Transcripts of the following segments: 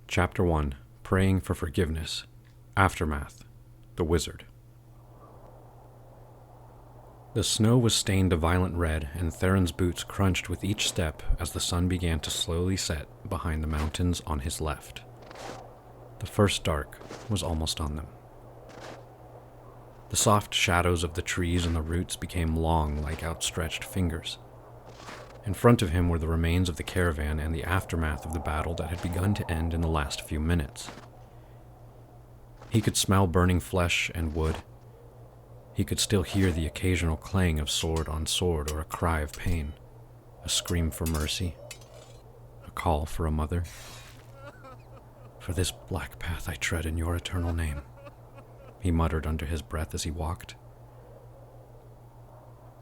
Chapter 1. Praying for Forgiveness. Aftermath. The Wizard. The snow was stained a violent red, and Theron's boots crunched with each step as the sun began to slowly set behind the mountains on his left. The first dark was almost on them. The soft shadows of the trees and the roots became long like outstretched fingers. In front of him were the remains of the caravan and the aftermath of the battle that had begun to end in the last few minutes. He could smell burning flesh and wood. He could still hear the occasional clang of sword on sword or a cry of pain, a scream for mercy, a call for a mother. "For this black path I tread in your eternal name," he muttered under his breath as he walked.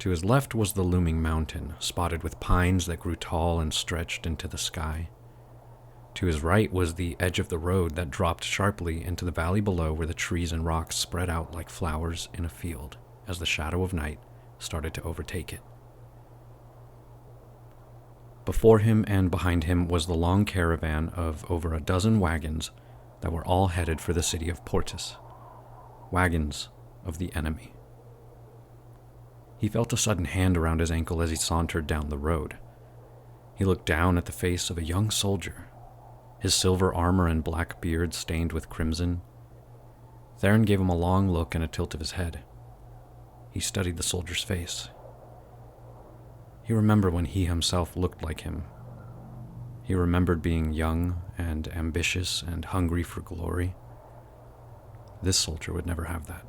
To his left was the looming mountain, spotted with pines that grew tall and stretched into the sky. To his right was the edge of the road that dropped sharply into the valley below, where the trees and rocks spread out like flowers in a field as the shadow of night started to overtake it. Before him and behind him was the long caravan of over a dozen wagons that were all headed for the city of Portus. Wagons of the enemy. He felt a sudden hand around his ankle as he sauntered down the road. He looked down at the face of a young soldier, his silver armor and black beard stained with crimson. Theron gave him a long look and a tilt of his head. He studied the soldier's face. He remembered when he himself looked like him. He remembered being young and ambitious and hungry for glory. This soldier would never have that.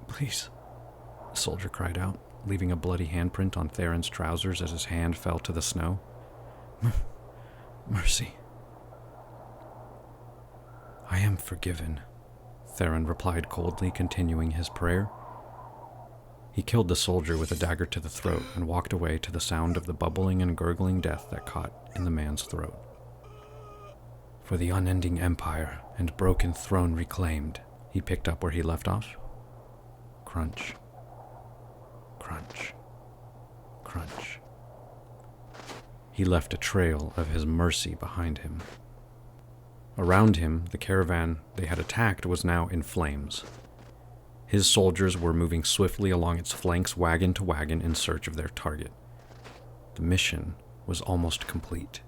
"Please," the soldier cried out, leaving a bloody handprint on Theron's trousers as his hand fell to the snow. "Mercy." "I am forgiven," Theron replied coldly, continuing his prayer. He killed the soldier with a dagger to the throat and walked away to the sound of the bubbling and gurgling death that caught in the man's throat. "For the unending empire and broken throne reclaimed," he picked up where he left off. Crunch. Crunch. Crunch. He left a trail of his mercy behind him. Around him, the caravan they had attacked was now in flames. His soldiers were moving swiftly along its flanks, wagon to wagon, in search of their target. The mission was almost complete.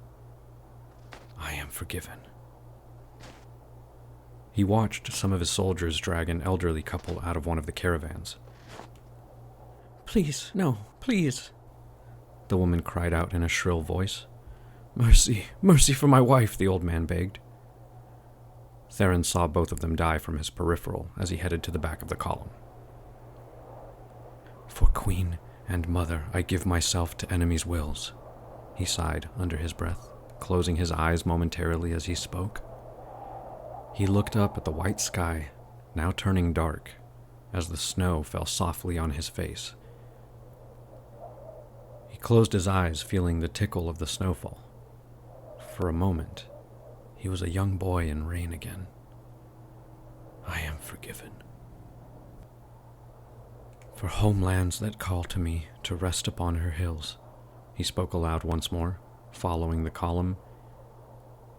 "I am forgiven." He watched some of his soldiers drag an elderly couple out of one of the caravans. "Please, no, please," the woman cried out in a shrill voice. "Mercy, mercy for my wife," the old man begged. Theron saw both of them die from his peripheral as he headed to the back of the column. "For Queen and Mother, I give myself to enemies' wills," he sighed under his breath, closing his eyes momentarily as he spoke. He looked up at the white sky, now turning dark, as the snow fell softly on his face. He closed his eyes, feeling the tickle of the snowfall. For a moment, he was a young boy in rain again. "I am forgiven." "For homelands that call to me to rest upon her hills," he spoke aloud once more, following the column.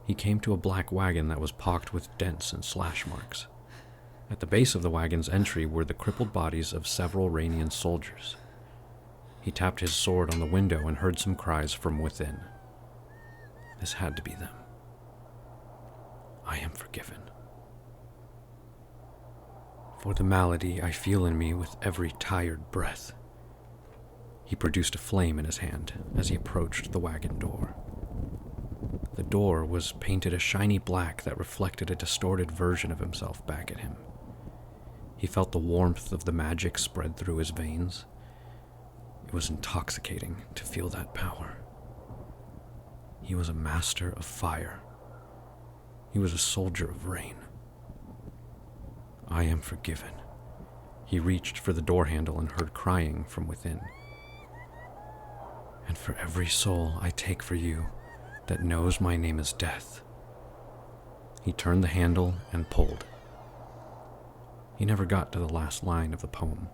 He came to a black wagon that was pocked with dents and slash marks. At the base of the wagon's entry were the crippled bodies of several Rainian soldiers. He tapped his sword on the window and heard some cries from within. This had to be them. "I am forgiven. For the malady I feel in me with every tired breath." He produced a flame in his hand as he approached the wagon door. The door was painted a shiny black that reflected a distorted version of himself back at him. He felt the warmth of the magic spread through his veins. It was intoxicating to feel that power. He was a master of fire. He was a soldier of rain. "I am forgiven." He reached for the door handle and heard crying from within. "And for every soul I take for you that knows my name is death." He turned the handle and pulled. He never got to the last line of the poem.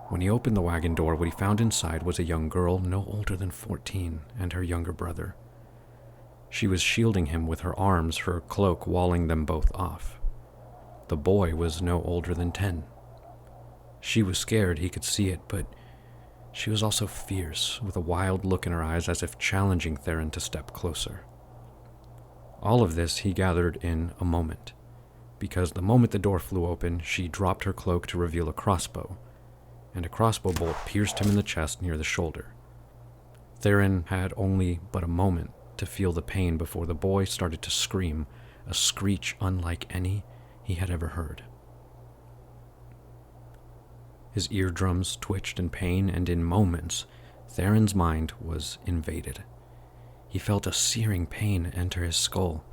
When he opened the wagon door, what he found inside was a young girl no older than 14 and her younger brother. She was shielding him with her arms, her cloak walling them both off. The boy was no older than 10. She was scared, he could see it, but she was also fierce, with a wild look in her eyes as if challenging Theron to step closer. All of this he gathered in a moment, because the moment the door flew open, she dropped her cloak to reveal a crossbow, and a crossbow bolt pierced him in the chest near the shoulder. Theron had only but a moment to feel the pain before the boy started to scream, a screech unlike any he had ever heard. His eardrums twitched in pain, and in moments, Theron's mind was invaded. He felt a searing pain enter his skull.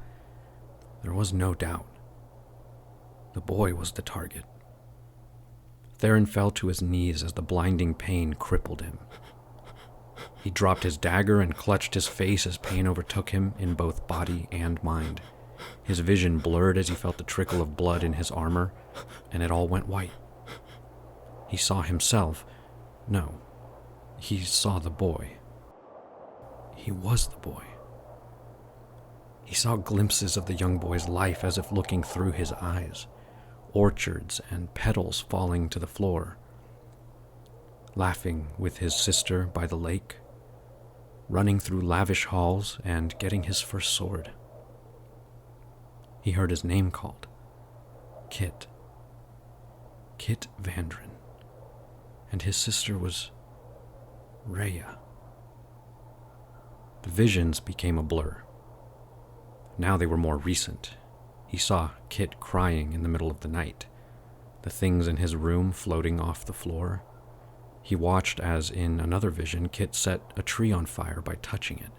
There was no doubt. The boy was the target. Theron fell to his knees as the blinding pain crippled him. He dropped his dagger and clutched his face as pain overtook him in both body and mind. His vision blurred as he felt the trickle of blood in his armor, and it all went white. He saw himself. No, he saw the boy. He was the boy. He saw glimpses of the young boy's life as if looking through his eyes, orchards and petals falling to the floor, laughing with his sister by the lake, running through lavish halls and getting his first sword. He heard his name called. Kit Vandren. And his sister was Rhea. The visions became a blur. Now they were more recent. He saw Kit crying in the middle of the night, the things in his room floating off the floor. He watched as, in another vision, Kit set a tree on fire by touching it.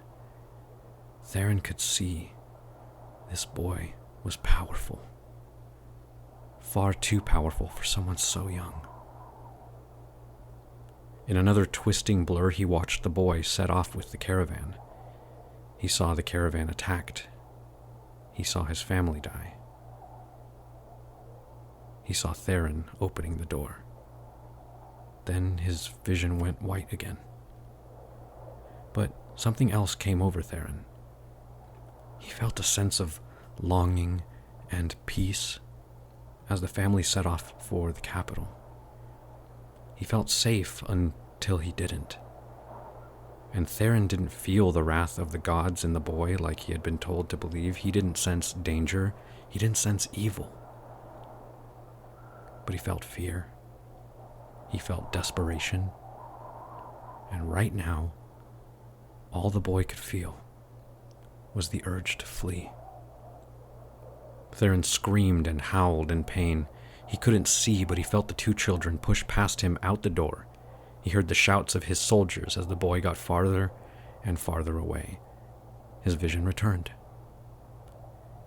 Theron could see this boy was powerful. Far too powerful for someone so young. In another twisting blur, he watched the boy set off with the caravan. He saw the caravan attacked. He saw his family die. He saw Theron opening the door. Then his vision went white again. But something else came over Theron. He felt a sense of longing and peace as the family set off for the capital. He felt safe until he didn't. And Theron didn't feel the wrath of the gods in the boy like he had been told to believe. He didn't sense danger. He didn't sense evil. But he felt fear. He felt desperation. And right now, all the boy could feel was the urge to flee. Theron screamed and howled in pain. He couldn't see, but he felt the two children push past him out the door. He heard the shouts of his soldiers as the boy got farther and farther away. His vision returned.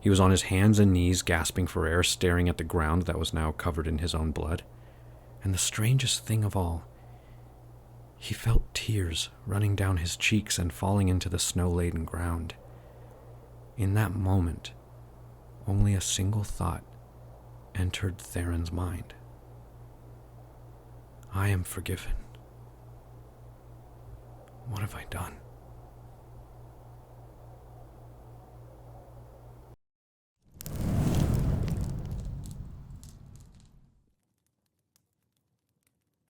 He was on his hands and knees, gasping for air, staring at the ground that was now covered in his own blood. And the strangest thing of all, he felt tears running down his cheeks and falling into the snow-laden ground. In that moment, only a single thought entered Theron's mind. I am forgiven. What have I done?